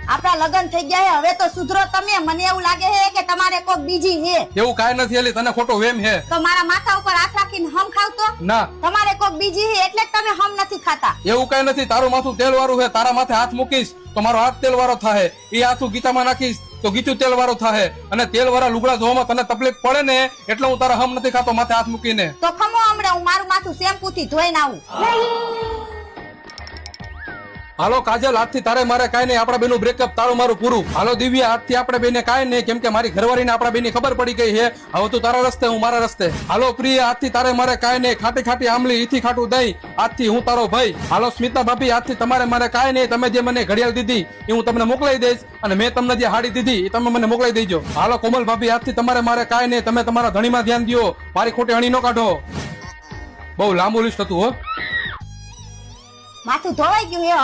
આપડા લગ્ન થઈ ગયા હે, હવે તો સુધરો તમે. મને એવું લાગે છે કે તમારે કોક બીજી હે. એવું કાંઈ નથી એલી, તને ખોટો વેમ હે. તો મારા માથા ઉપર હાથ રાખીને હમ ખાવ તો? ના, તમારે કોક બીજી હે એટલે જ તમે હમ નથી ખાતા. એવું કાંઈ નથી. તારું માથું તેલ વાળું છે, તારા માથે હાથ મૂકીશ તો મારો હાથ તેલ વાળો થાય. એ હાથું ગીતામાં નાખીશ તો ગીચું તેલ વાળો થાય. અને તેલ વાળા લુગડા ધોવામાં તને તકલીફ પડે ને એટલે હું તારા હમ નથી ખાતો માથે હાથ મૂકીને. તો ખમો હમણાં હું મારું માથું શેમ્પુ થી ધોઈને આવું. હાલો કાજલ, આજથી તારે મારે કાંઈ નહીં. આપણા બેનું બ્રેકઅપ, તારું મારું પૂરું. હાલો દિવ્યા, આજથી આપણે બેને કાંઈ નહીં, કેમ કે મારી ઘરવાળીને આપણા બેની ખબર પડી ગઈ છે. હવે તું તારા રસ્તે, હું મારા રસ્તે. હાલો પ્રિયા, આજથી તારે મારે કાંઈ નહીં. ખાટી ખાટી આમલી, ઈથી ખાટું દહીં, આજથી હું તારો ભાઈ. હાલો સ્મિતા ભાભી, આજથી તમારે મારે કાંઈ નહીં. તમે જે મને ઘડિયાળ દીધી એ હું તમને મોકલાઈ દઈશ, અને મેં તમને જે હાડી દીધી એ તમે મને મોકલાઈ દેજો. હાલો કોમલ ભાભી, આજથી તમારે મારે કાંઈ નહીં. તમે તમારા ધણીમાં ધ્યાન દો, મારી ખોટી અણી ન કાઢો. બહુ લાંબુ લિસ્ટ હતું હો. માથું ધોવાઈ ગયું હે.